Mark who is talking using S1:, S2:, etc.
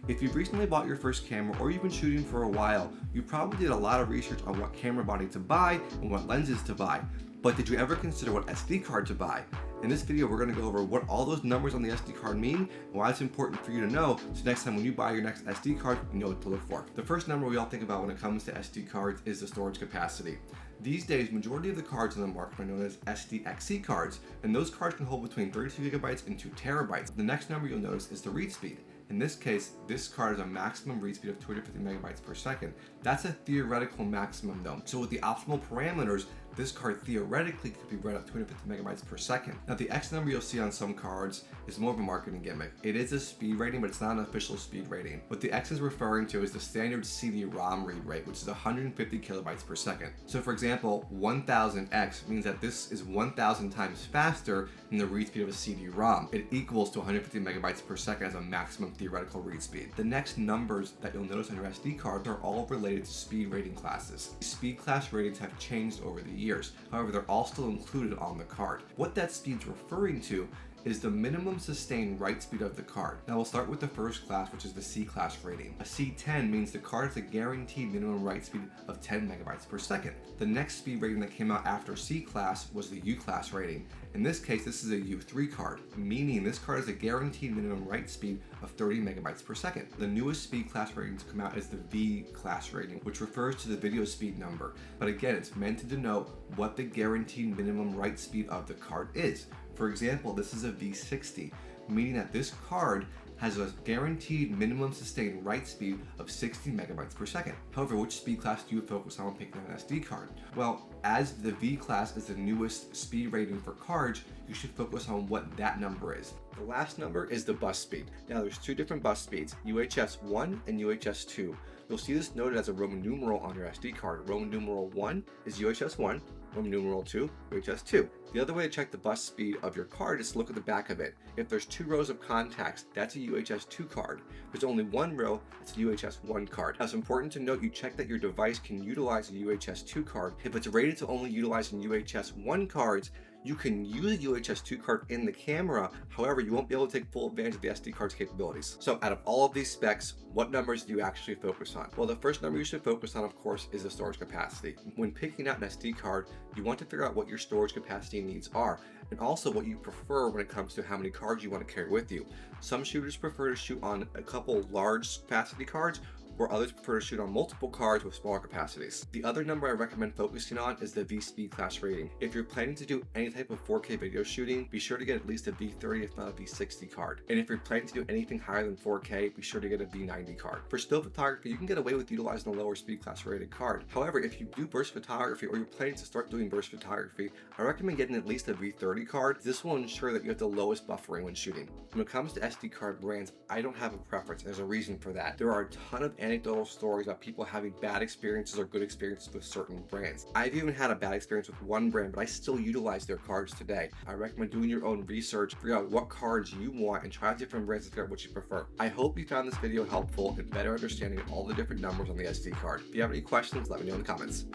S1: If you've recently bought your first camera or you've been shooting for a while, you probably did a lot of research on what camera body to buy and what lenses to buy. But did you ever consider what SD card to buy? In this video, we're going to go over what all those numbers on the SD card mean and why it's important for you to know, so next time when you buy your next SD card, you know what to look for. The first number we all think about when it comes to SD cards is the storage capacity. These days, majority of the cards on the market are known as SDXC cards, and those cards can hold between 32 gigabytes and 2 terabytes. The next number you'll notice is the read speed. In this case, this card has a maximum read speed of 250 megabytes per second. That's a theoretical maximum though. So with the optimal parameters, this card theoretically could be read at 250 megabytes per second. Now the X number you'll see on some cards is more of a marketing gimmick. It is a speed rating, but it's not an official speed rating. What the X is referring to is the standard CD-ROM read rate, which is 150 kilobytes per second. So for example, 1000X means that this is 1000 times faster than the read speed of a CD-ROM. It equals to 150 megabytes per second as a maximum theoretical read speed. The next numbers that you'll notice on your SD cards are all related to speed rating classes. Speed class ratings have changed over the years. However, they're all still included on the card. What that speed's referring to is the minimum sustained write speed of the card. Now we'll start with the first class, which is the C class rating. A C10 means the card has a guaranteed minimum write speed of 10 megabytes per second. The next speed rating that came out after C class was the U class rating. In this case, this is a U3 card, meaning this card has a guaranteed minimum write speed of 30 megabytes per second. The newest speed class rating to come out is the V class rating, which refers to the video speed number. But again, it's meant to denote what the guaranteed minimum write speed of the card is. For example, this is a V60, meaning that this card has a guaranteed minimum sustained write speed of 60 megabytes per second. However, which speed class do you focus on when picking an SD card? Well, as the V class is the newest speed rating for cards, you should focus on what that number is. The last number is the bus speed. Now there's two different bus speeds, UHS-I and UHS-II. You'll see this noted as a Roman numeral on your SD card. Roman numeral 1 is UHS-I, Roman numeral 2, UHS-II. The other way to check the bus speed of your card is to look at the back of it. If there's 2 rows of contacts, that's a UHS-II card. If there's only 1 row, it's a UHS-I card. Now it's important to note you check that your device can utilize a UHS-II card. If it's rated to only utilizing UHS-I cards, you can use a UHS-II card in the camera. However, you won't be able to take full advantage of the SD card's capabilities. So out of all of these specs, what numbers do you actually focus on? Well, the first number you should focus on, of course, is the storage capacity. When picking out an SD card, you want to figure out what your storage capacity needs are, and also what you prefer when it comes to how many cards you want to carry with you. Some shooters prefer to shoot on a couple large capacity cards, where others prefer to shoot on multiple cards with smaller capacities. The other number I recommend focusing on is the V speed class rating. If you're planning to do any type of 4K video shooting, be sure to get at least a V30 if not a V60 card. And if you're planning to do anything higher than 4K, be sure to get a V90 card. For still photography, you can get away with utilizing a lower speed class rated card. However, if you do burst photography or you're planning to start doing burst photography, I recommend getting at least a V30 card. This will ensure that you have the lowest buffering when shooting. When it comes to SD card brands, I don't have a preference. There's a reason for that. There are a ton of anecdotal stories about people having bad experiences or good experiences with certain brands. I've even had a bad experience with one brand, but I still utilize their cards today. I recommend doing your own research, figure out what cards you want, and try out different brands to figure out what you prefer. I hope you found this video helpful in better understanding all the different numbers on the SD card. If you have any questions, let me know in the comments.